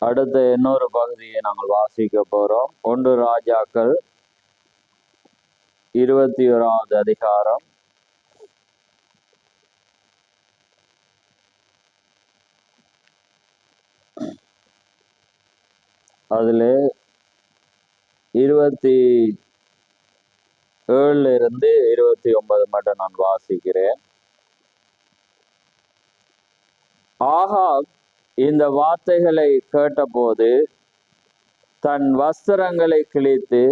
அடுத்த இன்னொரு பகுதியை நாங்கள் வாசிக்க போறோம். 1 ராஜாக்கள் 21வது அதிகாரம் 27 இருந்து 29 மட்டும் நான் வாசிக்கிறேன். ஆகாப் இந்த வார்த்தைகளை கேட்டபோது தன் வஸ்திரங்களை கிழித்து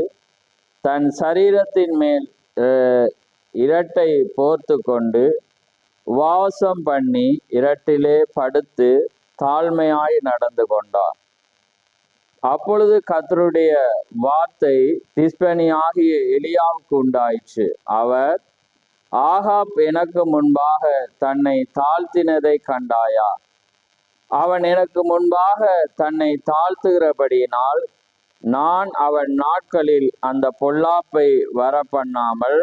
தன் சரீரத்தின் மேல் இரட்டை போர்த்து கொண்டு உபவாசம் பண்ணி இரட்டிலே படுத்து தாழ்மையாய் நடந்து கொண்டார். அப்பொழுது கர்த்தருடைய வார்த்தை திஸ்பெனியாகிய எலியாவுக்கு உண்டாயிற்று. அவர், ஆகாப் எனக்கு முன்பாக தன்னை தாழ்த்தினதை கண்டாயா? அவன் எனக்கு முன்பாக தன்னை தாழ்த்துகிறபடியினால் நான் அவன் நாட்களில் அந்த பொல்லாப்பை வரப்பண்ணாமல்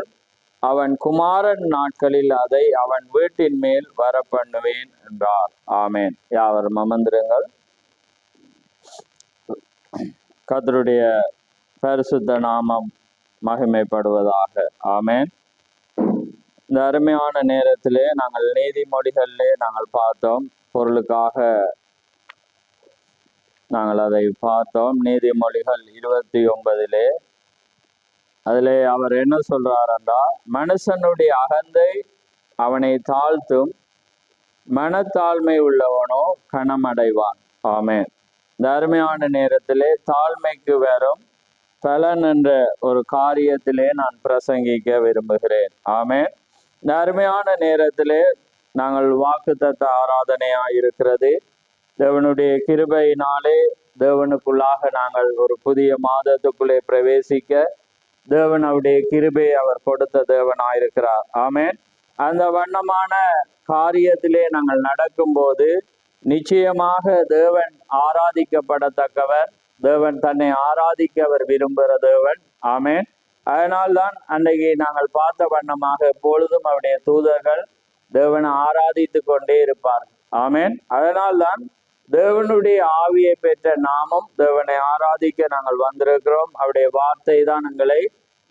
அவன் குமாரன் நாட்களில் அதை அவன் வீட்டின் மேல் வரப்பண்ணுவேன் என்றார். ஆமேன். யாவரும் அமர்ந்திருங்கள். கர்த்தருடைய பரிசுத்த நாமம் மகிமைப்படுவதாக. ஆமேன். இந்த அருமையான நேரத்திலே நாங்கள் நீதிமொழிகளிலே நாங்கள் பார்த்தோம், பொருளுக்காக நாங்கள் அதை பார்த்தோம். நீதிமொழிகள் 29 அதிலே அவர் என்ன சொல்றார் என்றால், மனுஷனுடைய அகந்தை அவனை தாழ்த்தும், மனத்தாழ்மை உள்ளவனோ கனமடைவான். ஆமேன். இந்த அருமையான நேரத்திலே தாழ்மைக்கு வரும் பலன் என்ற ஒரு காரியத்திலே நான் பிரசங்கிக்க விரும்புகிறேன். ஆமேன். இந்த அருமையான நேரத்திலே நாங்கள் வாக்குத்தத்த ஆராதனையாயிருக்கிறது. தேவனுடைய கிருபையினாலே தேவனுக்குள்ளாக நாங்கள் ஒரு புதிய மாதத்துக்குள்ளே பிரவேசிக்க தேவன் அவருடைய கிருபையை அவர் கொடுத்த தேவனாயிருக்கிறார். ஆமேன். அந்த வண்ணமான காரியத்திலே நாங்கள் நடக்கும்போது நிச்சயமாக தேவன் ஆராதிக்கப்படத்தக்கவர். தேவன் தன்னை ஆராதிக்க அவர் விரும்புகிற தேவன். ஆமேன். அதனால்தான் அன்றைக்கு நாங்கள் பார்த்த வண்ணமாக எப்பொழுதும் அவருடைய தூதர்கள் தேவனை ஆராதித்து கொண்டே இருப்பார்கள். ஆமேன். அதனால்தான் தேவனுடைய ஆவியை பெற்ற நாமும் தேவனை ஆராதிக்க நாங்கள் வந்திருக்கிறோம். அவருடைய வார்த்தை தான் எங்களை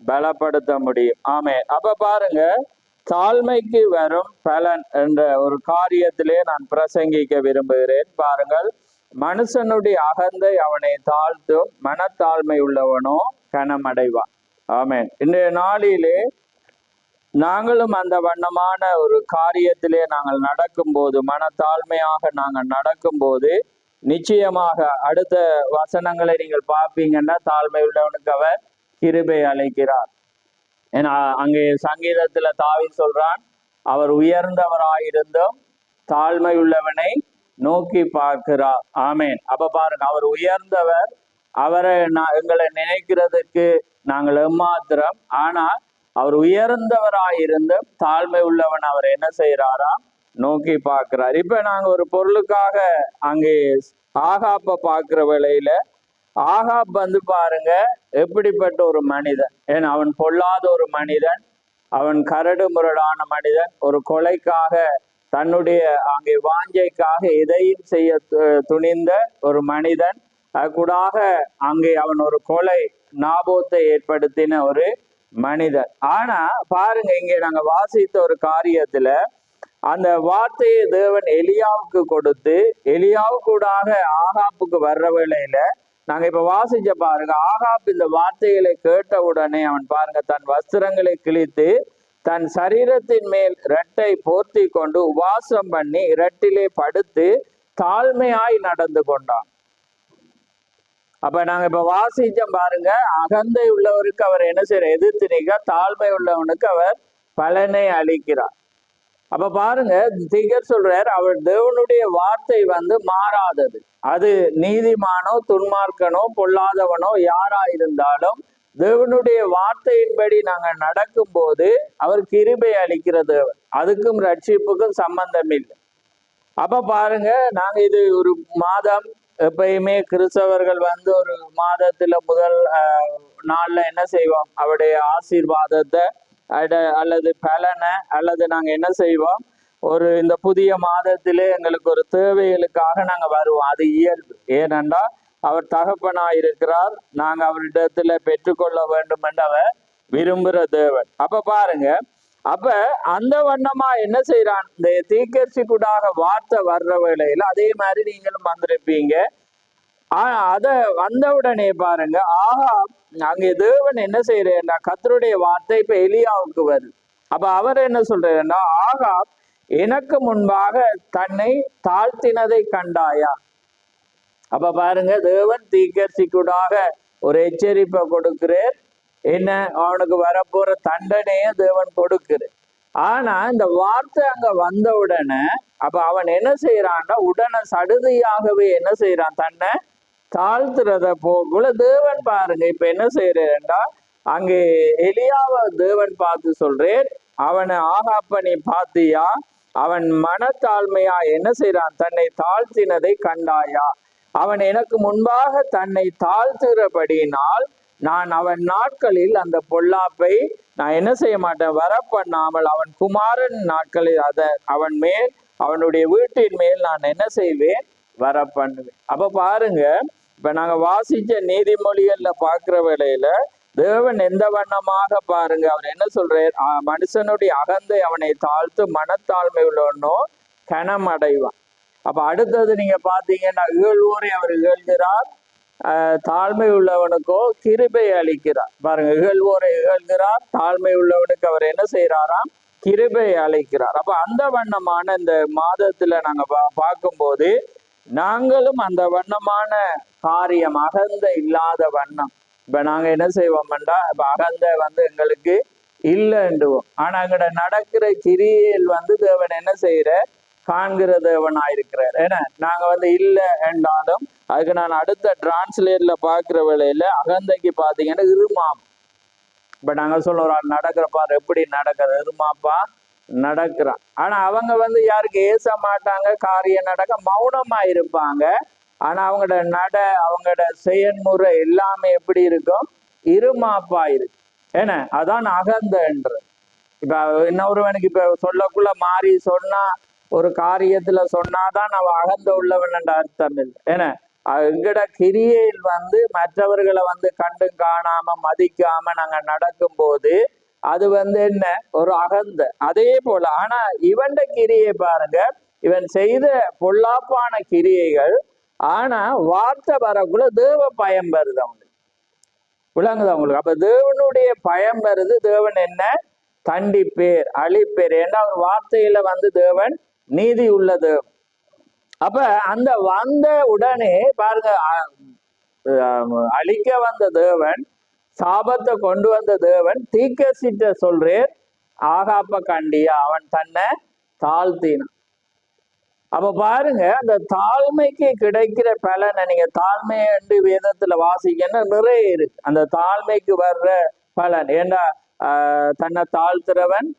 பலப்படுத்த முடியும். ஆமேன். அப்ப பாருங்க, தாழ்மைக்கு வரும் பலன் என்ற ஒரு காரியத்திலே நான் பிரசங்கிக்க விரும்புகிறேன். பாருங்கள், மனுஷனுடைய அகந்தை அவனை தாழ்த்தும், மனத்தாழ்மை உள்ளவனோ கனமடைவான். ஆமேன். இன்றைய நாளிலே நாங்களும் அந்த வண்ணமான ஒரு காரியத்திலே நாங்கள் நடக்கும்போது, மனத்தாழ்மையாக நாங்கள் நடக்கும்போது நிச்சயமாக அடுத்த வசனங்களை நீங்கள் பார்ப்பீங்கன்னா, தாழ்மை உள்ளவனுக்கு அவர் கிருபை அளிக்கிறார். ஏன்னா அங்கே சங்கீதத்துல தாவீது சொல்றான், அவர் உயர்ந்தவராயிருந்தும் தாழ்மை உள்ளவனை நோக்கி பார்க்கிறார். ஆமேன். அப்ப பாருங்க, அவர் உயர்ந்தவர், அவரை எங்களை நினைக்கிறதுக்கு நாங்கள் எம்மாத்திரம். ஆனால் அவர் உயர்ந்தவராயிருந்தும் தாழ்மை உள்ளவன் அவர் என்ன செய்யறாரா? நோக்கி பார்க்கிறார். இப்ப நாங்க ஒரு பொருளுக்காக அங்கே ஆகாப்ப பார்க்கிற வேளையில, ஆகாப் வந்து பாருங்க எப்படிப்பட்ட ஒரு மனிதன். ஏன்னா அவன் பொல்லாத ஒரு மனிதன், அவன் கரடு முரடான மனிதன், ஒரு கொலைக்காக தன்னுடைய அங்கே வாஞ்சைக்காக எதையும் செய்ய துணிந்த ஒரு மனிதன். அதுக்கூடாக அங்கே அவன் ஒரு கொலை நாபோத்தை ஏற்படுத்தின ஒரு மனிதன். ஆனா பாருங்க, இங்கே நாங்க வாசித்த ஒரு காரியத்துல அந்த வார்த்தையை தேவன் எலியாவுக்கு கொடுத்து, எலியாவுக்கூடாக ஆகாப்புக்கு வர்ற வேளையில நாங்க இப்ப வாசிச்ச பாருங்க, ஆகாப் இந்த வார்த்தைகளை கேட்ட உடனே அவன் பாருங்க தன் வஸ்திரங்களை கிழித்து தன் சரீரத்தின் மேல் இரட்டை போர்த்தி கொண்டு உபவாசம் பண்ணி இரட்டிலே படுத்து தாழ்மையாய் நடந்து கொண்டான். அப்ப நாங்க இப்ப வாசிச்சோம் பாருங்க, அகந்தை உள்ளவருக்கு அவர் என்ன செய்யற? எதிர்த்து நிற்க. தாழ்மை உள்ளவனுக்கு அவர் பலனை அளிக்கிறார். அப்ப பாருங்க, திகர் சொல்றார், அவர் தேவனுடைய வார்த்தை வந்து மாறாதது. அது நீதிமானோ துன்மார்க்கனோ பொல்லாதவனோ யாரா இருந்தாலும் தேவனுடைய வார்த்தையின்படி நாங்க நடக்கும் போது அவர் கிருபை அளிக்கிற தேவன். அதுக்கும் ரட்சிப்புக்கும் சம்பந்தம் இல்லை. அப்ப பாருங்க, நாங்க இது ஒரு மாதம் எப்பயுமே கிறிஸ்தவர்கள் வந்து ஒரு மாதத்துல முதல் நாள்ல என்ன செய்வோம்? அவருடைய ஆசீர்வாதத்தை அல்லது பலனை அல்லது நாங்க என்ன செய்வோம்? இந்த புதிய மாதத்திலே எங்களுக்கு ஒரு தேவைகளுக்காக நாங்க வருவோம். அது இயல்பு. ஏனென்றா அவர் தகப்பனாயிருக்கிறார், நாங்க அவரிடத்துல பெற்றுக்கொள்ள வேண்டும் என்று அவர் விரும்புகிற தேவன். அப்ப பாருங்க, அப்ப அந்த வண்ணமா என்ன செய்யறான், இந்த தீக்கர்ச்சிக்குடாக வார்த்தை வர்ற வேளையில அதே மாதிரி நீங்களும் வந்திருப்பீங்க. அத வந்தவுடனே பாருங்க, அங்கே தேவன் என்ன செய்யறா, கர்த்தருடைய வார்த்தை இப்ப எலியாவுக்கு வருது. அப்ப அவர் என்ன சொல்றாருன்னா, ஆகாப் எனக்கு முன்பாக தன்னை தாழ்த்தினதை கண்டாயா. அப்ப பாருங்க, தேவன் தீக்கர்ச்சிக்குடாக ஒரு எச்சரிப்பை கொடுக்கிறார். என்ன, அவனுக்கு வரப்போற தண்டனைய தேவன் கொடுக்கிறார். ஆனா இந்த வார்த்தை அங்க வந்த உடனே அப்ப அவன் என்ன செய்யறான்னா, உடனே சடுதியாகவே என்ன செய்யறான், தன்னை தாழ்த்துறத போல தேவன் பாருங்க இப்ப என்ன செய்யறா, அங்கே எலியாவை தேவன் பார்த்து சொல்றேன், அவனை ஆகாப்ப நீ பாத்தியா, அவன் மனத்தாழ்மையா என்ன செய்யறான், தன்னை தாழ்த்தினதை கண்டாயா. அவன் எனக்கு முன்பாக தன்னை தாழ்த்துகிறபடியினால் நான் அவன் நாட்களில் அந்த பொல்லாப்பை நான் என்ன செய்ய மாட்டேன், வர பண்ணாமல் அவன் குமாரன் நாட்களில் அவன் மேல் அவனுடைய வீட்டின் மேல் நான் என்ன செய்வேன், வர பண்ணுவேன். அப்ப பாருங்க, இப்ப நாங்க வாசிச்ச நீதிமொழிகள்ல பாக்குற வேளையில தேவன் எந்த வண்ணமாக பாருங்க அவர் என்ன சொல்றார், மனுஷனுடைய அகந்தை அவனை தாழ்த்து மனத்தாழ்மை உள்ளவனோ கனம் அடைவான். அப்ப அடுத்தது நீங்க பாத்தீங்கன்னா, இகழ்வோரை அவர் இகழ்கிறார், தாழ்மை உள்ளவனுக்கோ கிருபை அளிக்கிறார். பாருங்க, இகழ்வோரை இகழ்கிறார், தாழ்மை உள்ளவனுக்கு அவர் என்ன செய்யறாராம், கிருபை அளிக்கிறார். அப்ப அந்த வண்ணமான இந்த மாதத்துல நாங்க பார்க்கும்போது நாங்களும் அந்த வண்ணமான காரியம், அகந்த இல்லாத வண்ணம். இப்ப நாங்க என்ன செய்வோம்டா, இப்ப அகந்த எங்களுக்கு இல்லைன்றுவோம். ஆனா எங்கட நடக்கிற கிரியில் தேவன் என்ன செய்யற, காண்கிற தேவனாயிருக்கிறார். ஏன்னா நாங்க இல்லை என்றாலும் அதுக்கு நான் அடுத்த டிரான்ஸ்லேட்ல பாக்குற வேளையில அகந்தைக்கு பாத்தீங்கன்னா இருமாம். இப்ப நாங்க சொல்றோம், நடக்கிறப்பாரு எப்படி நடக்கிறது, இருமாப்பா நடக்கிறான். ஆனா அவங்க யாருக்கு ஏச மாட்டாங்க, காரியம் நடக்க மௌனமா இருப்பாங்க. ஆனா அவங்களோட அவங்களோட செயல்முறை எல்லாமே எப்படி இருக்கும், இருமாப்பா இருக்கு. ஏன்னா அதான் அகந்த என்று. இப்ப இன்னொருவனுக்கு இப்ப சொல்லக்குள்ள மாறி சொன்னா, ஒரு காரியத்துல சொன்னாதான் அவன் அகந்த உள்ளவன் என்ற அர்த்தம் இல்லை. ஏன்னா எங்கட கிரியையில் மற்றவர்களை கண்டு காணாம மதிக்காம நாங்க நடக்கும் போது அது என்ன, ஒரு அகந்த. அதே போல ஆனா இவன் கிரியை பாருங்க, இவன் செய்த பொல்லாப்பான கிரியைகள், ஆனா வார்த்தை வரக்குள்ள தேவ பயம் வருது அவங்களுக்கு. விளங்குது அவங்களுக்கு. அப்ப தேவனுடைய பயம் வருது. தேவன் என்ன, தண்டிப்பேர் அழிப்பேர். ஏன்னா ஒரு வார்த்தையில தேவன் நீதி உள்ள தேவன். அப்ப அந்த வந்த உடனே பாருங்க, அழிக்க வந்த தேவன், சாபத்தை கொண்டு வந்த தேவன் தீர்க்கதரிசிட்ட சொல்றேன், ஆகாப்ப கண்டியா, அவன் தன்னை தாழ்த்தினான். அப்ப பாருங்க, அந்த தாழ்மைக்கு கிடைக்கிற பலனை நீங்க தாழ்மை என்று வேதத்துல வாசிக்கன்னா நிறைய இருக்கு. அந்த தாழ்மைக்கு வர்ற பலன் ஏண்டா, தன்னை தாழ்த்துறவன்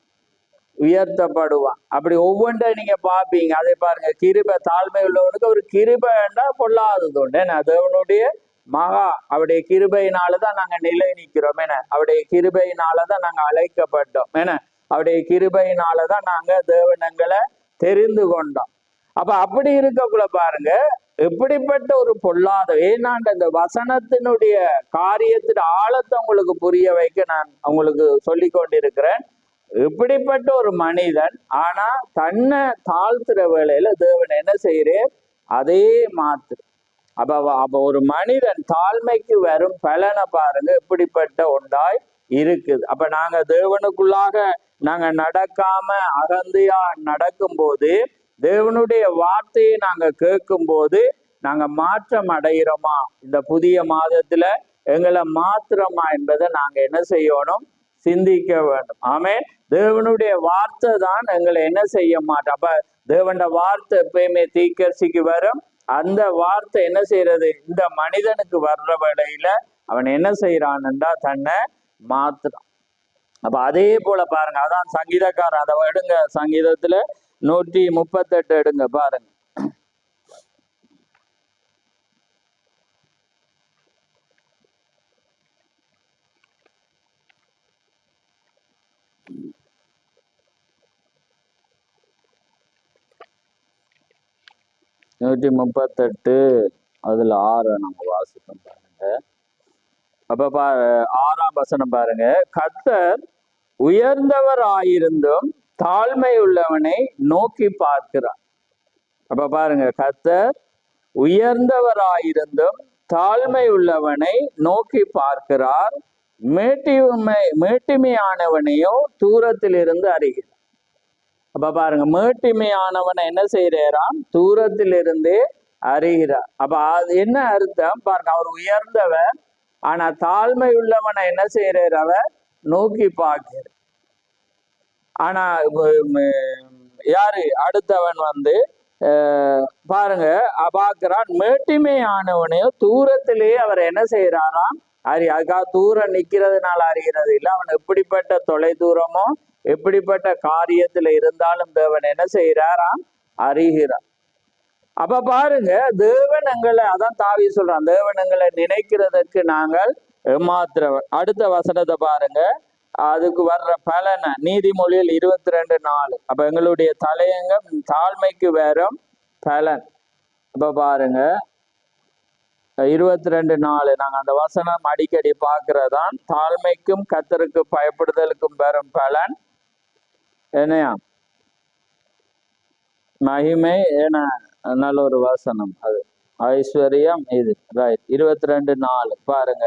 உயர்த்தப்படுவான். அப்படி ஒவ்வொன்றை நீங்க பாப்பீங்க. அதை பாருங்க, கிருபை, தாழ்மை உள்ளவனுக்கு ஒரு கிருபைண்டா பொல்லாதது உண்டு. ஏன்னா தேவனுடைய மகா அவருடைய கிருபையினாலதான் நாங்க நிலை நிற்கிறோம். என அவருடைய கிருபையினாலதான் நாங்க அழைக்கப்பட்டோம். என அவருடைய கிருபையினாலதான் நாங்க தேவனங்களை தெரிந்து கொண்டோம். அப்ப அப்படி இருக்கக்குள்ள பாருங்க, எப்படிப்பட்ட ஒரு பொல்லாத, ஏன்னாண்ட இந்த வசனத்தினுடைய காரியத்தின் ஆழத்தை உங்களுக்கு புரிய வைக்க நான் உங்களுக்கு சொல்லி கொண்டிருக்கிறேன். இப்படிப்பட்ட ஒரு மனிதன், ஆனா தன்னை தாழ்த்துற வேளையில தேவன் என்ன செய்யறேன், அதே மாத்து. அப்ப ஒரு மனிதன் தாழ்மைக்கு வரும் பலனை பாருங்க எப்படிப்பட்ட ஒன்றாய் இருக்குது. அப்ப நாங்க தேவனுக்குள்ளாக நாங்க நடக்காம அகந்தியா நடக்கும் போது, தேவனுடைய வார்த்தையை நாங்க கேட்கும் போது நாங்க மாற்றம் அடைகிறோமா, இந்த புதிய மாதத்துல எங்களை மாத்திரமா என்பதை நாங்க என்ன செய்யணும், சிந்திக்க வேண்டும். ஆமே, தேவனுடைய வார்த்தை தான் எங்களை என்ன செய்ய மாட்டோம். அப்ப தேவனோட வார்த்தை எப்பயுமே தீர்க்கதரிசிக்கு வரும். அந்த வார்த்தை என்ன செய்யறது, இந்த மனிதனுக்கு வர்ற வேளையில அவன் என்ன செய்யறான்டா, தன்னை மாத்துறான். அப்ப அதே போல பாருங்க, அதான் சங்கீதக்காரன், அதை எடுங்க, சங்கீதத்துல 138 எடுங்க பாருங்க. 138 அதுல 6 நம்ம வாசிப்போம் பாருங்க. அப்ப 6ஆம் வசனம் பாருங்க. கர்த்தர் உயர்ந்தவர் ஆயிருந்தும் தாழ்மை உள்ளவனை நோக்கி பார்க்கிறார். அப்ப பாருங்க, கர்த்தர் உயர்ந்தவர் ஆயிருந்தும் தாழ்மை உள்ளவனை நோக்கி பார்க்கிறார், மேட்டிமையானவனையோ தூரத்தில் இருந்து அறிகிறார். அப்ப பாருங்க, மேட்டிமையானவனை என்ன செய்யறான்? தூரத்தில் இருந்து அறிகிறார். அப்ப அது என்ன அர்த்தம் பாருங்க? அவர் உயர்ந்தவர், ஆனா தாழ்மை உள்ளவனை என்ன செய்யறார்? அவர் நோக்கி பார்க்கிறார். ஆனா யாரு அடுத்தவன் வந்து பாருங்க பார்க்கிறான், மேட்டிமையானவனையோ தூரத்திலேயே அவர் என்ன செய்யறாராம்? அதுக்காக தூரம் நிக்கிறதுனால அறிகிறது இல்லை, அவன் எப்படிப்பட்ட தொலை தூரமோ எப்படிப்பட்ட காரியத்துல இருந்தாலும் தேவன் என்ன செய்யறாராம்? அறிகிறார். அப்ப பாருங்க, தேவன் எங்களை, அதான் தாவி சொல்றான், தேவன் எங்களை நினைக்கிறதுக்கு நாங்கள் ஏமாத்துறவன். அடுத்த வசனத்தை பாருங்க, அதுக்கு வர்ற பலனை நீதிமொழியில் 22:4. அப்ப எங்களுடைய தலையங்கம் தாழ்மைக்கு வரும் பலன். அப்ப பாருங்க 22:4, நாங்க அந்த வசனம் அடிக்கடி பார்க்கிறதான். தாழ்மைக்கும் கர்த்தருக்கு பயப்படுதலுக்கும் வரும் பலன் என்னையா? மகிமை. ஏன்னா நல்ல ஒரு வசனம் அது, ஐஸ்வர்யம். இது ரைட். 22:4 பாருங்க.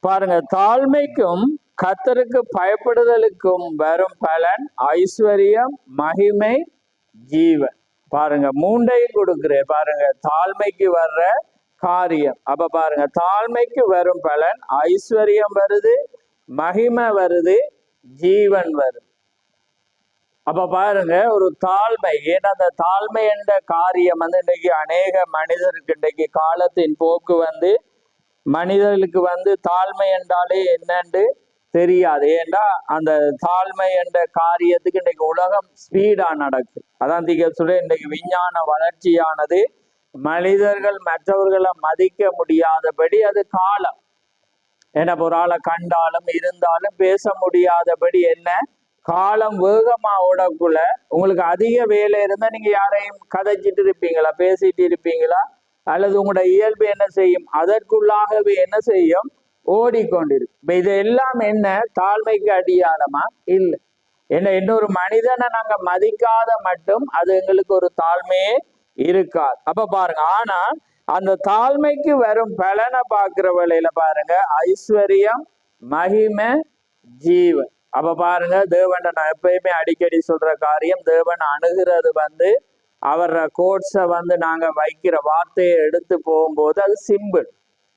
பாருங்க, தாழ்மைக்கும் கர்த்தருக்கு பயப்படுதலுக்கும் வரும் பலன் ஐஸ்வர்யம், மகிமை, ஜீவன். பாருங்க, மூண்டையும் கொடுக்குறேன். பாருங்க, தாழ்மைக்கு வர்ற காரியம். அப்ப பாருங்க, தாழ்மைக்கு வரும் பலன் ஐஸ்வர்யம் வருது, மகிமை வருது, ஜீவன் வருது. அப்ப பாருங்க, ஒரு தாழ்மை. ஏன்னா அந்த தாழ்மை என்ற காரியம் வந்து இன்றைக்கு அநேக மனிதருக்கு, இன்றைக்கு காலத்தின் போக்கு வந்து மனிதர்களுக்கு வந்து தாழ்மை என்றாலே என்னன்னு தெரியாது. ஏண்டா அந்த தாழ்மை என்ற காரியத்துக்கு இன்றைக்கு உலகம் ஸ்பீடா நடக்குது. அதான் சொல்ல, இன்றைக்கு விஞ்ஞான வளர்ச்சியானது மனிதர்கள் மற்றவர்களை மதிக்க முடியாதபடி அது காலம். ஏன்னா ஒரு ஆளை கண்டாலும் இருந்தாலும் பேச முடியாதபடி என்ன காலம் வேகமா ஓடக்குள்ள உங்களுக்கு அதிக வேலை இருந்தா நீங்க யாரையும் கதைச்சிட்டு இருப்பீங்களா? பேசிட்டு இருப்பீங்களா? அல்லது உங்களோட இயல்பு என்ன செய்யும்? அதற்குள்ளாகவே என்ன செய்யும்? ஓடிக்கொண்டிருக்கு. இது எல்லாம் என்ன தாழ்மைக்கு அடியாளமா? இல்லை. என்ன, இன்னொரு மனிதனை நாங்க மதிக்காத மட்டும் அது எங்களுக்கு ஒரு தாழ்மையே இருக்காது. அப்ப பாருங்க, ஆனா அந்த தாழ்மைக்கு வரும் பலனை பார்க்கிற வேளையில பாருங்க ஐஸ்வர்யம், மகிமை, ஜீவன். அப்ப பாருங்க, தேவன் நான் எப்பயுமே அடிக்கடி சொல்ற காரியம், தேவன் அணுகிறது வந்து அவர கோட்ஸை வந்து நாங்க வைக்கிற வார்த்தையை எடுத்து போகும்போது அது சிம்பிள்.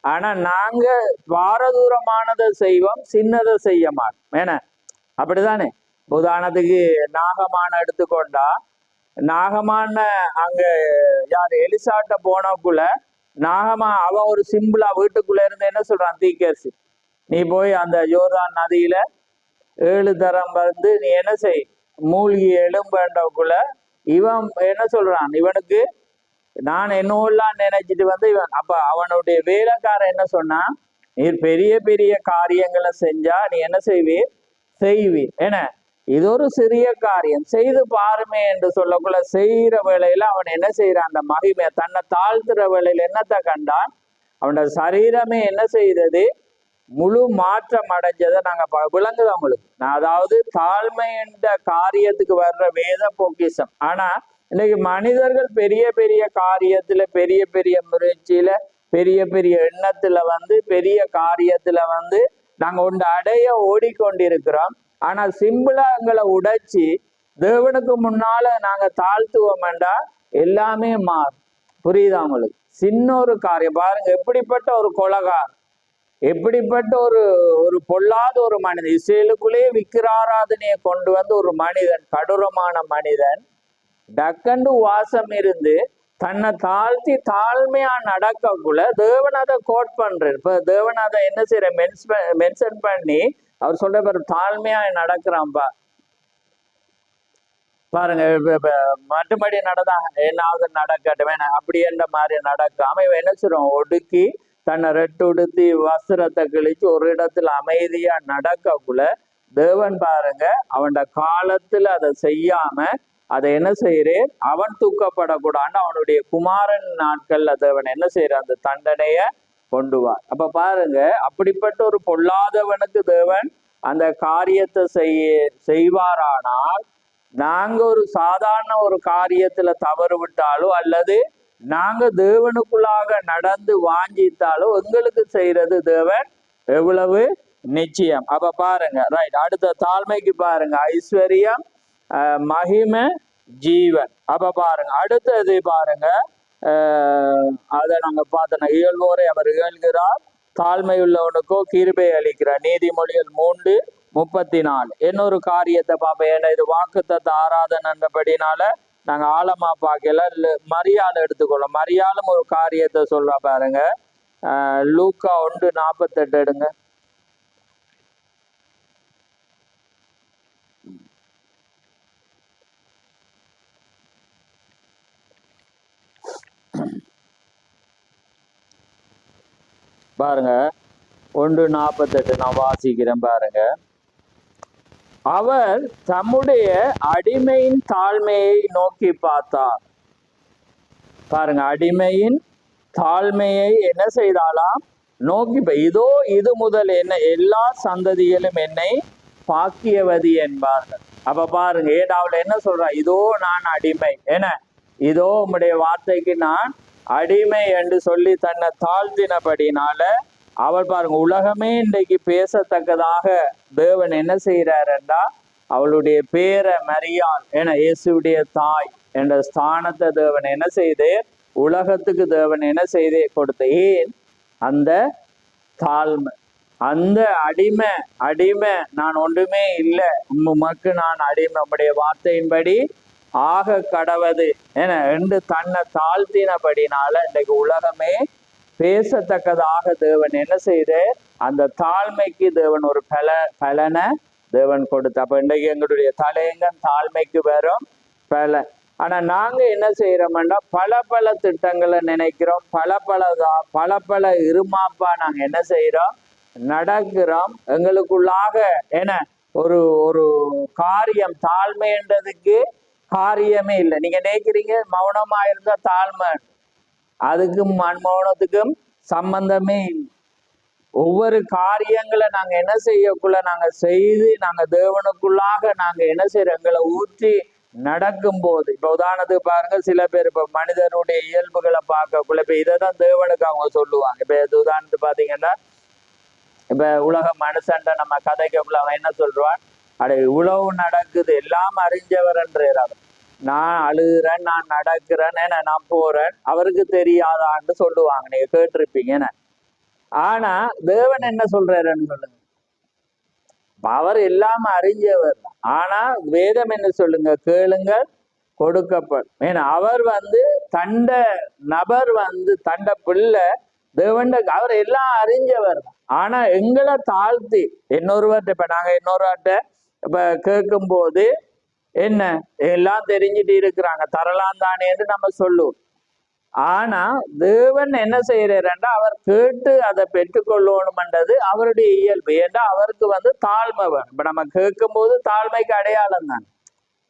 ஆனா நாங்க பாரதூரமானதை செய்வோம், சின்னதை செய்ய மாட்டோம். ஏன்னா அப்படிதானே? உதாரணத்துக்கு நாகமான எடுத்துக்கொண்டா, நாகமான அங்க யார் எலிசாட்ட போனக்குள்ள நாகமா அவன் ஒரு சிம்பிளா வீட்டுக்குள்ள இருந்து என்ன சொல்றான்? தீக்கர்சி, நீ போய் அந்த யோர்தான் நதியில 7 தரம் வந்து நீ என்ன செய், மூழ்கி எழும்புக்குள்ள இவன் என்ன சொல்றான்? இவனுக்கு நான் என்னோலாம் நினைச்சிட்டு வந்து இவன், அப்ப அவனுடைய வேலைக்காரன் என்ன சொன்னா, நீர் பெரிய பெரிய காரியங்களை செஞ்சா நீ என்ன செய்வீர்? செய்வீர். ஏன்னா இது ஒரு சிறிய காரியம், செய்து பாருமே என்று சொல்லக்குள்ள செய்யற வேலையில அவன் என்ன செய்யறான்? அந்த மகிமை தன்னை தாழ்த்துற வேலையில என்னத்தை கண்டான்? அவனோட சரீரமே என்ன செய்தது? முழு மாற்றம் அடைஞ்சதை நாங்க விளங்குது உங்களுக்கு. அதாவது தாழ்மை என்ற காரியத்துக்கு வர்ற வேத பொக்கிஷம். ஆனா இன்னைக்கு மனிதர்கள் பெரிய பெரிய காரியத்துல, பெரிய பெரிய முயற்சியில, பெரிய பெரிய எண்ணத்துல வந்து, பெரிய காரியத்துல வந்து நாங்க ஒன்று அடைய ஓடிக்கொண்டிருக்கிறோம். ஆனா சிம்பிளா எங்களை உடைச்சி தேவனுக்கு முன்னால நாங்க தாழ்த்துவோம்டா எல்லாமே மாறும். புரியுதா உங்களுக்கு? சின்ன ஒரு காரியம் பாருங்க, எப்படிப்பட்ட ஒரு கொலகார், எப்படிப்பட்ட ஒரு பொல்லாத ஒரு மனிதன், இஸ்ரேலுக்குள்ளே விக்கிராராதனையை கொண்டு வந்து ஒரு மனிதன், கடூரமான மனிதன், டக்கண்டு வாசம் இருந்து தன்னை தாழ்த்தி தாழ்மையா நடக்கக்குள்ள தேவன் அதை கோட் பண்றாரு. இப்ப தேவன் அதை என்ன செய்யற மென்ஷன் பண்ணி அவர் சொல்ற பேர் தாழ்மையா நடக்கிறான்பா. பாருங்க, மற்றபடி நடந்தா என்னாவது நடக்கட்டும் அப்படி என்ற மாதிரி நடக்காம இவன் என்ன செய்றோம்? ஒடுக்கி தன்னை ரெட்டு உடுத்தி வஸ்திரத்தை கிழிச்சு ஒரு இடத்துல அமைதியா நடக்கக்குள்ள தேவன் பாருங்க அவனோட காலத்துல அதை செய்யாம அதை என்ன செய்கிறேன், அவன் தூக்கப்படக்கூடாது அவனுடைய குமாரன் நாட்கள்ல தேவன் என்ன செய்யற அந்த தண்டனைய கொண்டுவார். அப்ப பாருங்க, அப்படிப்பட்ட ஒரு பொல்லாதவனுக்கு தேவன் அந்த காரியத்தை செய்வாரானால், நாங்க ஒரு சாதாரண ஒரு காரியத்துல தவறு விட்டாலோ அல்லது நாங்க தேவனுக்குள்ளாக நடந்து வாஞ்சித்தாலோ எங்களுக்கு செய்யறது தேவன் எவ்வளவு நிச்சயம். அப்ப பாருங்க, ரைட், அடுத்த தாழ்மைக்கு பாருங்க, ஐஸ்வர்யம், மகிமை, ஜீவன். அப்ப பாருங்க அடுத்தது பாருங்க, அதை நாங்க பார்த்தோம். இயல்வோரை அவர் இயல்கிறார், தாழ்மை உள்ளவனுக்கோ கிருபை அளிக்கிறார். நீதிமொழிகள் 3:34. இன்னொரு காரியத்தை பார்ப்பேன். ஏன்னா இது வாக்குத்தத்த ஆராதனைன்றபடினால நாங்க ஆழமா பார்க்கல. மரியாதை எடுத்துக்கொள்ளோம். மரியாதை ஒரு காரியத்தை சொல்ற பாருங்க, லூக்கா 1:48 எடுங்க. பாருங்க 1:48 நான் வாசிக்கிறேன் பாருங்க. அவர் தம்முடைய அடிமையின் தாழ்மையை நோக்கி பார்த்தார். பாருங்க, அடிமையின் தாழ்மையை என்ன செய்தாலாம் நோக்கி, இதோ இது முதல் என்ன எல்லா சந்ததிகளும் என்னை பாக்கியவதி என்பார்கள். அப்ப பாருங்க, ஏதாவது என்ன சொல்றா, இதோ நான் அடிமை, என்ன இதோ உம்முடைய வார்த்தைக்கு நான் அடிமை என்று சொல்லி தன்னை தாழ்த்தினபடினால அவள் பாருங்க, உலகமே இன்றைக்கு பேசத்தக்கதாக தேவன் என்ன செய்யறாருண்டா, அவளுடைய பேரை மரியாள் என இயேசுடைய தாய் என்ற ஸ்தானத்தை தேவன் என்ன செய்து உலகத்துக்கு தேவன் என்ன செய்தே கொடுத்த. ஏன் அந்த தாழ்மை, அந்த அடிமை நான் ஒன்றுமே இல்லை, உமக்கு நான் அடிமை, நம்முடைய வார்த்தையின்படி ஆக கடவது என என்று தன்னை தாழ்த்தினபடினால இன்றைக்கு உலகமே பேசத்தக்கதாக தேவன் என்ன செய்து அந்த தாழ்மைக்கு தேவன் ஒரு பலனை தேவன் கொடுத்த. அப்ப இன்றைக்கு எங்களுடைய தலையங்கம் தாழ்மைக்கு வரும் பலன். ஆனா நாங்க என்ன செய்யறோம்னா பல திட்டங்களை நினைக்கிறோம், பல இருமாப்பா நாங்க என்ன செய்யறோம் நடக்கிறோம். எங்களுக்குள்ளாக என்ன ஒரு ஒரு காரியம் தாழ்மைன்றதுக்கு காரியமே இல்லை. நீங்க நினைக்கிறீங்க மௌனமா இருந்தா தாழ்மை, அதுக்கும் மௌனத்துக்கும் சம்பந்தமே இல்லை. ஒவ்வொரு காரியங்களை நாங்க என்ன செய்யக்குள்ள நாங்க செய்து நாங்க தேவனுக்குள்ளாக நாங்க என்ன செய்யறோம் எங்களை ஊற்றி நடக்கும் போது, இப்ப உதாரணத்துக்கு பாருங்க, சில பேர் இப்ப மனிதனுடைய இயல்புகளை பார்க்கக்குள்ள இப்ப இதைதான் தேவனுக்கு அவங்க சொல்லுவாங்க. இப்ப உதாரணத்துக்கு பாத்தீங்கன்னா, இப்ப உலக மனுஷன்ட்ட நம்ம கதைக்குள்ள அவன் என்ன சொல்றான், அட இவ்வளவு நடக்குது எல்லாம் அறிஞ்சவர்ன்றார். நான் அழுகிறேன், நான் நடக்கிறேன், நான் போறேன், அவருக்கு தெரியாதான்னு சொல்லுவாங்க, நீங்க கேட்டிருப்பீங்க. ஆனா தேவன் என்ன சொல்றாருன்னு சொல்லுங்க, அவர் எல்லாம் அறிஞ்சவர். ஆனா வேதம் என்ன சொல்லுங்க, கேளுங்கள் கொடுக்கப்படும். ஏன்னா அவர் தண்ட நபர் தண்ட பிள்ளை தேவன், அவர் எல்லாம் அறிஞ்சவர். ஆனா எங்களை தாழ்த்தி இன்னொருவர்கிட்ட, இப்ப நாங்க இன்னொருவர்கிட்ட இப்ப கேட்கும் போது என்ன எல்லாம் தெரிஞ்சுட்டு இருக்கிறாங்க, தரலாம் தானே என்று நம்ம சொல்லுவோம். ஆனா தேவன் என்ன செய்யறாருன்னா, அவர் கேட்டு அதை பெற்றுக்கொள்ளணும்ன்றது அவருடைய இயல்பு. ஏன்னா அவருக்கு தாழ்மை வேணும். இப்ப நம்ம கேட்கும் போது தாழ்மைக்கு அடையாளம் தான்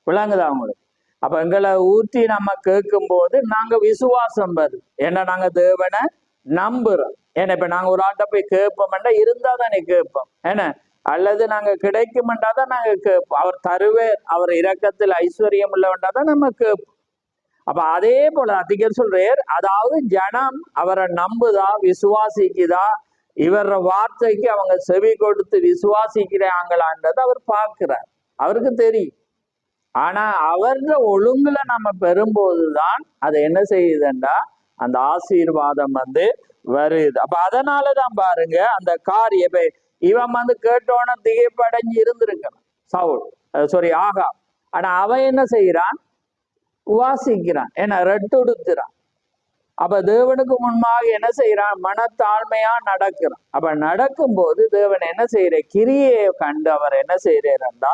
விளங்குதா அவங்களுக்கு. அப்ப எங்களை ஊற்றி நம்ம கேட்கும் போது நாங்க விசுவாசம் வருது. ஏன்னா நாங்க தேவனை நம்புறோம். ஏன்னா இப்ப நாங்க ஒரு ஆட்ட போய் கேட்போம்னா இருந்தா தானே கேட்போம், ஏன்னா அல்லது நாங்க கிடைக்குமென்றாதான் நாங்க கேட்போம். அவர் தருவேர், அவர் இரக்கத்தில் ஐஸ்வர்யம் உள்ளவன்றாதான் நம்ம கேட்போம். அப்ப அதே போல அதிகர் சொல்றார், அதாவது ஜனம் அவரை நம்புதா, விசுவாசிக்குதா, இவர வார்த்தைக்கு அவங்க செவி கொடுத்து விசுவாசிக்கிறாங்களான்றதை அவர் பார்க்கிறார், அவருக்கு தெரியும். ஆனா அவர ஒழுங்குல நம்ம பெறும்போதுதான் அது என்ன செய்யுதுன்னா அந்த ஆசீர்வாதம் வருது. அப்ப அதனாலதான் பாருங்க அந்த காரியம், இவன் கேட்டோன்னு திகைப்படைஞ்சு இருந்திருக்கணும் சவுல், ஆகா. ஆனா அவன் என்ன செய்யறான், வாசிக்கிறான், ஏன்னா ரெட்டுடுத்துறான். அப்ப தேவனுக்கு முன்பாக என்ன செய்யறான், மனத்தாழ்மையா நடக்கிறான். அப்ப நடக்கும் போது தேவன் என்ன செய்யற, கிரியை கண்டு அவர் என்ன செய்யறா,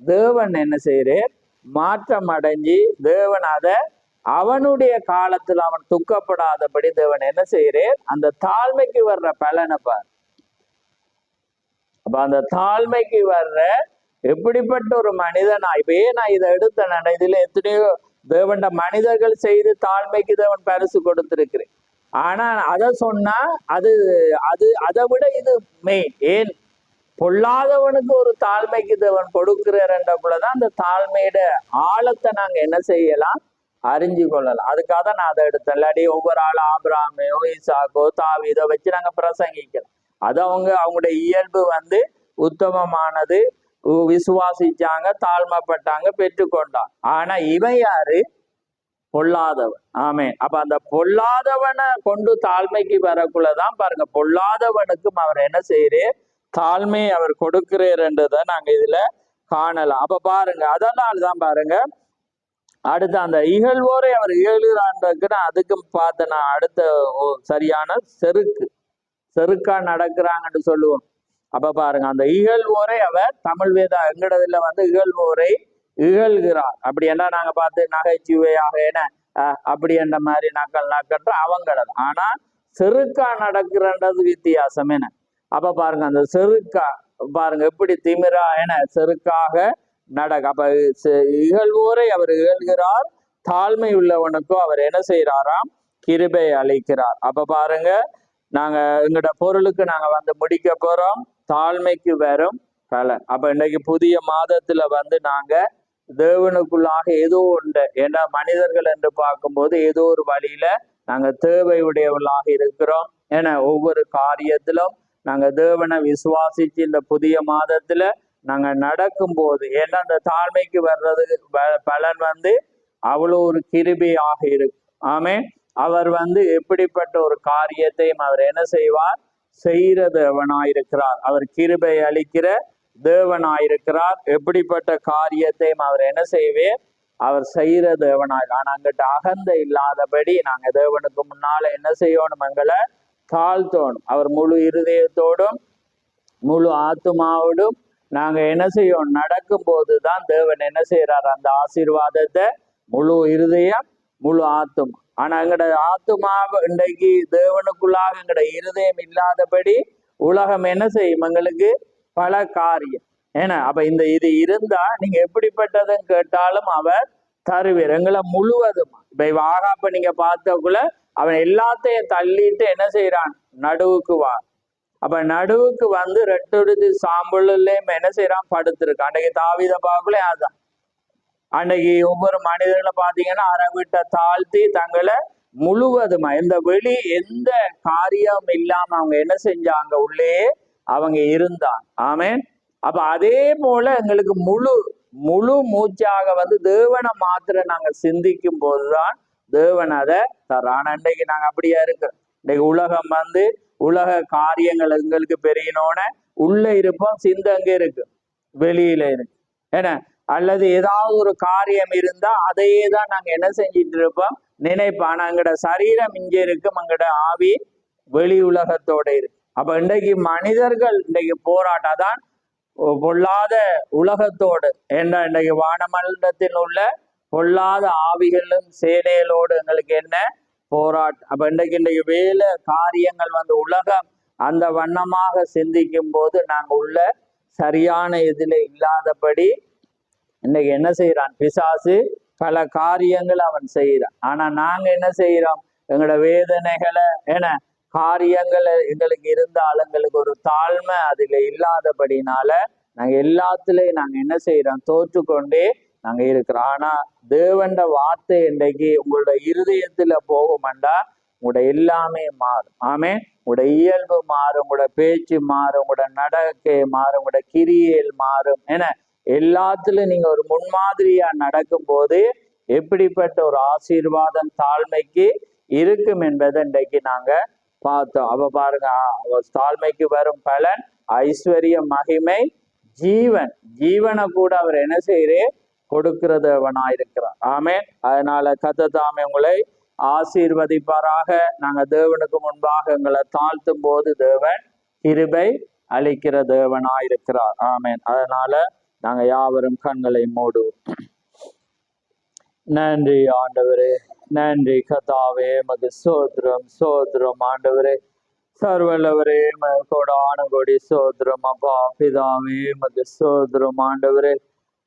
தேவன் என்ன செய்யறார், மாற்றம் அடைஞ்சி தேவன் அதை அவனுடைய காலத்துல அவன் துக்கப்படாதபடி தேவன் என்ன செய்யறார், அந்த தாழ்மைக்கு வர்ற பலனை பார். அப்ப அந்த தாழ்மைக்கு வர்ற எப்படிப்பட்ட ஒரு மனிதனா இப்ப ஏன் நான் இதை எடுத்தேன், இதுல எத்தனையோ தேவண்ட மனிதர்கள் செய்து தாழ்மைக்கு தேவன் பரிசு கொடுத்திருக்கிறேன். ஆனா அதை சொன்னா அது அது அதை விட இது மெயின். ஏன் பொல்லாதவனுக்கு ஒரு தாழ்மைக்கு தேவன் கொடுக்கிறார்ன்றக்குள்ளதான் அந்த தாழ்மையோட ஆழத்தை நாங்க என்ன செய்யலாம், அறிஞ்சு கொள்ளலாம். அதுக்காக தான் நான் அதை எடுத்தேன். இல்லாட்டி ஒவ்வொரு ஆளும் ஆபிரகாமையோ ஈசாக்கோ தாவீதோ வச்சு நாங்க பிரசங்கிக்கலாம். அது அவங்களுடைய இயல்பு உத்தமமானது, விசுவாசிச்சாங்க, தாழ்மைப்பட்டாங்க, பெற்றுக்கொண்டாங்க. ஆனா இவன் யாரு? பொல்லாதவன். ஆமென். அப்ப அந்த பொல்லாதவனை கொண்டு தாழ்மைக்கு வரக்குள்ளதான் பாருங்க, பொல்லாதவனுக்கும் அவர் என்ன செய்யறே, தாழ்மை அவர் கொடுக்கிறேன்றத நாங்க இதுல காணலாம். அப்ப பாருங்க, அதனால்தான் பாருங்க அடுத்த அந்த இகழ்வோரை அவர் இகழ்கிறான்றதுக்கு அதுக்கும் பார்த்த நான் அடுத்த சரியான செருக்கா நடக்கிறாங்கன்னு சொல்லுவோம். அப்ப பாருங்க, அந்த இகழ்வோரை அவர் தமிழ் வேதா எங்கடதுல இகழ்வோரை இகழ்கிறார். அப்படி என்ன நாங்க பார்த்து நகைச்சுவையாக என்ன அப்படி என்ற மாதிரி நக்கற்ற அவங்களது. ஆனா செருக்கா நடக்கிறன்றது வித்தியாசம் என்ன. அப்ப பாருங்க, அந்த செருக்கா பாருங்க எப்படி திமிரா என செருக்காக நடக்க. அப்ப இகழ்வோரை அவர் இகழ்கிறார், தாழ்மை உள்ளவனுக்கும் அவர் என்ன செய்யறாராம், கிருபை அளிக்கிறார். அப்ப பாருங்க, நாங்க எங்கட பொருளுக்கு நாங்க முடிக்க போறோம், தாழ்மைக்கு வரும் பலன். அப்ப இன்னைக்கு புதிய மாதத்துல நாங்க தேவனுக்குள்ளாக ஏதோ ஒன்று, ஏன்னா மனிதர்கள் என்று பார்க்கும்போது ஏதோ ஒரு வழியில நாங்க தேவை உடையவர்களாக இருக்கிறோம். ஏன்னா ஒவ்வொரு காரியத்திலும் நாங்க தேவனை விசுவாசிச்சு இந்த புதிய மாதத்துல நாங்க நடக்கும் போது, ஏன்னா அந்த தாழ்மைக்கு வர்றது பலன் அவ்வளோ ஒரு கிருபையாக இருக்கு. ஆமே, அவர் எப்படிப்பட்ட ஒரு காரியத்தையும் அவர் என்ன செய்வார், செய்கிற தேவனாயிருக்கிறார். அவர் கிருபை அளிக்கிற தேவனாயிருக்கிறார். எப்படிப்பட்ட காரியத்தையும் அவர் என்ன செய்வே, அவர் செய்கிற தேவனாய். ஆனா அங்கிட்ட அகந்த இல்லாதபடி நாங்க தேவனுக்கு முன்னால என்ன செய்யணும், எங்களை தாழ்த்தோணும். அவர் முழு இருதயத்தோடும் முழு ஆத்துமாவோடும் நாங்க என்ன செய்யணும், நடக்கும் போதுதான் தேவன் என்ன செய்யறார், அந்த ஆசீர்வாதத்தை முழு இருதயம் முழு ஆத்துமா. ஆனா எங்கட ஆத்துமாவை இன்றைக்கு தேவனுக்குள்ளாக எங்கட இருதயம் இல்லாதபடி உலகம் என்ன செய்யும், எங்களுக்கு பல காரியம். ஏன்னா அப்ப இது இருந்தா நீங்க எப்படிப்பட்டதுன்னு கேட்டாலும் அவர் தருவீர். எங்களை முழுவதும் இப்ப ஆகாப்ப நீங்க பார்த்தக்குள்ள அவன் எல்லாத்தையும் தள்ளிட்டு என்ன செய்யறான், நடுவுக்கு வா. அப்ப நடுவுக்கு ரெட்டொடுது சாம்பலும் என்ன செய்யறான், படுத்திருக்கான். அன்றைக்கு தாவீதை பார்க்கல அதுதான். அன்னைக்கு ஒவ்வொரு மனிதர்களை பார்த்தீங்கன்னா அறவிட்ட தாழ்த்தி தங்களை முழுவதுமா எந்த காரியம் இல்லாம அவங்க என்ன செஞ்சாங்க, உள்ளே அவங்க இருந்தாங்க. ஆமேன். அப்ப அதே போல எங்களுக்கு முழு மூச்சாக தேவனை மாத்திர நாங்க சிந்திக்கும் போதுதான் தேவன் அதை தரான். அன்றைக்கு நாங்க அப்படியா இருக்கிறோம். இன்னைக்கு உலகம் உலக காரியங்கள் எங்களுக்கு பெரியனோன உள்ள இருப்போம், சிந்தங்க இருக்கு, வெளியில இருக்கு. ஏன்னா அல்லது ஏதாவது ஒரு காரியம் இருந்தா அதையே தான் நாங்க என்ன செஞ்சிட்டு இருப்போம், நினைப்போம். ஆனா எங்கட சரீரம் இங்க இருக்கும், எங்கட ஆவி வெளி உலகத்தோட இருக்கு. அப்ப இன்றைக்கு மனிதர்கள் இன்றைக்கு போராட்டாதான் பொல்லாத உலகத்தோடு என்ற இன்றைக்கு வானமண்டலத்தில் உள்ள பொல்லாத ஆவிகளும் சேனைகளோடு எங்களுக்கு என்ன போராட்டம். அப்ப இன்றைக்கு வேலை காரியங்கள் உலகம் அந்த வண்ணமாக சிந்திக்கும் போது நாங்க உள்ள சரியான இதுல இல்லாதபடி இன்னைக்கு என்ன செய்யறான் பிசாசு, பல காரியங்கள் அவன் செய்யறான். ஆனா நாங்க என்ன செய்யறோம், எங்களோட வேதனைகளை என்ன காரியங்கள் எங்களுக்கு இருந்தாலும் எங்களுக்கு ஒரு தாழ்மை அதுல இல்லாதபடினால நாங்க எல்லாத்துலயும் நாங்க என்ன செய்யறோம், தோற்றுக்கொண்டே நாங்க இருக்கிறோம். ஆனா தேவண்ட வார்த்தை இன்றைக்கு உங்களோட இருதயத்துல போகும்டா உங்களோட எல்லாமே மாறும். ஆமே, உங்களோட இயல்பு மாறும், உங்களோட பேச்சு மாறும், உங்களோட நடக்கை மாறும், உங்களோட கிரியல் மாறும். ஏன்னா எல்லாத்துலயும் நீங்க ஒரு முன்மாதிரியா நடக்கும் போது எப்படிப்பட்ட ஒரு ஆசீர்வாதம் தாழ்மைக்கு இருக்கும் என்பதை இன்றைக்கு நாங்க பார்த்தோம். அப்ப பாருங்க, தாழ்மைக்கு வரும் பலன் ஐஸ்வர்யம், மகிமை, ஜீவனை கூட அவர் என்ன செய்யறே கொடுக்கிறதவனாயிருக்கிறார். ஆமேன். அதனால கர்த்தர் உங்களை ஆசீர்வதிப்பாராக. நாங்க தேவனுக்கு முன்பாக எங்களை தாழ்த்தும் போது தேவன் கிருபை அளிக்கிற தேவனாயிருக்கிறார். ஆமேன். அதனால நாங்க யாவரும் கண்களை மூடுவோம். நன்றி ஆண்டவரே, நன்றி கர்த்தாவே, மது சோத்ரம் ஆண்டவரே. சர்வல்லவரே கோடான கொடி சோதரம். அப்பா பிதாவே மது சோதரம். ஆண்டவரே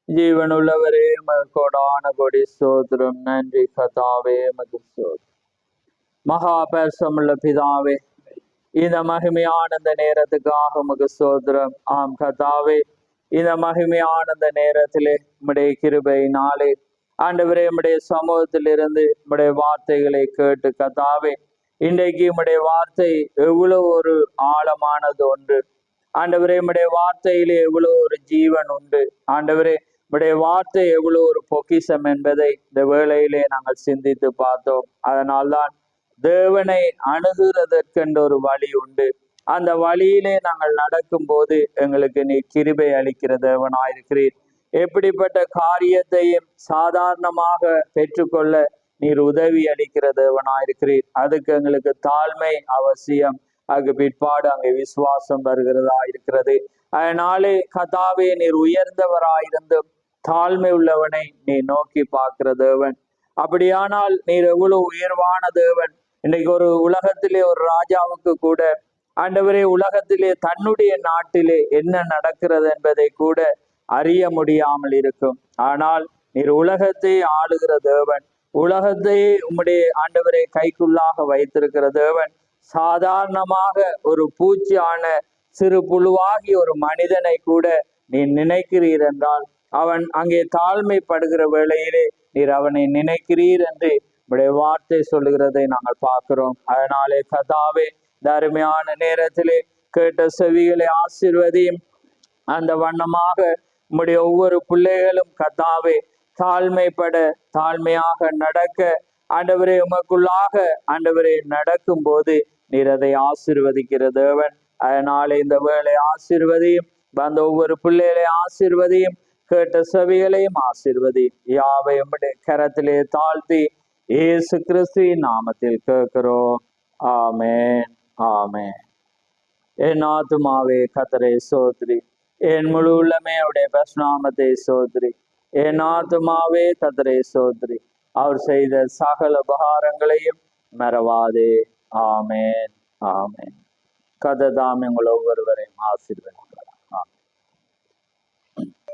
ஜீவனுள்ளவரே கோடான கொடி சோதரம். நன்றி கதாவே மது சோதரம். மகா பரிசுத்தமுள்ள பிதாவே, இந்த மகிமையான இந்த நேரத்துக்காக உமக்கு சோதரம். ஆம் கதாவே, இந்த மகிமையான இந்த நேரத்திலே உம்முடைய கிருபையினாலே ஆண்டவரே உம்முடைய சமூகத்திலிருந்து உம்முடைய வார்த்தைகளை கேட்டு கதாவே, இன்றைக்கு உம்முடைய வார்த்தை எவ்வளவு ஒரு ஆழமானது ஒன்று. ஆண்டவரே உம்முடைய வார்த்தையிலே எவ்வளவு ஒரு ஜீவன் உண்டு. ஆண்டவரே உம்முடைய வார்த்தை எவ்வளவு ஒரு பொக்கிஷம் என்பதை இந்த வேளையிலே நாங்கள் சிந்தித்து பார்த்தோம். அதனால்தான் தேவனை அணுகுறதற்கென்ற ஒரு வழி உண்டு. அந்த வழியிலே நாங்கள் நடக்கும் போது எங்களுக்கு நீ கிருபை அளிக்கிற தேவனாயிருக்கிறீர். எப்படிப்பட்ட காரியத்தையும் சாதாரணமாக பெற்றுக்கொள்ள நீர் உதவி அளிக்கிற தேவனாயிருக்கிறீர். அதுக்கு எங்களுக்கு தாழ்மை அவசியம். அதுக்கு பிற்பாடு அங்கே விசுவாசம் வருகிறதா இருக்கிறது. அதனாலே கதாவே, நீர் உயர்ந்தவராயிருந்தும் தாழ்மை உள்ளவனை நீ நோக்கி பார்க்கிற தேவன். அப்படியானால் நீர் எவ்வளவு உயர்வான தேவன். இன்னைக்கு ஒரு உலகத்திலே ஒரு ராஜாவுக்கு கூட ஆண்டவரே உலகத்திலே தன்னுடைய நாட்டிலே என்ன நடக்கிறது என்பதை கூட அறிய முடியாமல் இருக்கும். ஆனால் நீர் உலகத்தை ஆளுகிற தேவன். உலகத்தை உம்முடைய ஆண்டவரை கைக்குள்ளாக வைத்திருக்கிற தேவன். சாதாரணமாக ஒரு பூச்சியான சிறு புழுவாகி ஒரு மனிதனை கூட நீ நினைக்கிறீர் என்றால், அவன் அங்கே தாழ்மைப்படுகிற வேளையிலே நீர் அவனை நினைக்கிறீர் என்று உடைய வார்த்தை சொல்லுகிறதை நாங்கள் பார்க்கிறோம். அதனாலே கதாவே, இந்த அருமையான நேரத்திலே கேட்ட செவிகளை ஆசீர்வதியும். அந்த வண்ணமாக உம்முடைய ஒவ்வொரு பிள்ளைகளும் கதாவே தாழ்மைப்பட, தாழ்மையாக நடக்க, ஆண்டவரே உமக்குள்ளாக ஆண்டவரே நடக்கும் போது நீர் அதை ஆசீர்வதிக்கிற தேவன். அதனாலே இந்த வேளை ஆசீர்வதியும். வந்த ஒவ்வொரு பிள்ளைகளை ஆசீர்வதியும். கேட்ட செவிகளையும் ஆசீர்வதி. யாவை உம்முடைய கரத்திலே தாழ்த்தி இயேசு கிறிஸ்துவின் நாமத்தில் கேட்கிறோம். ஆமென், ஆமென். என் ஆத்துமாவே கர்த்தரை சோத்ரி, என் முழு உள்ளமே அவருடைய பரிசுநாமத்தை சோத்ரி. என் ஆத்துமாவே கர்த்தரை சோத்ரி, அவர் செய்த சகல உபகாரங்களையும் மறவாதே. ஆமென், ஆமென். கர்த்தர் தாமே உங்கள் ஒவ்வொருவரையும் ஆசீர்வதிப்பார்.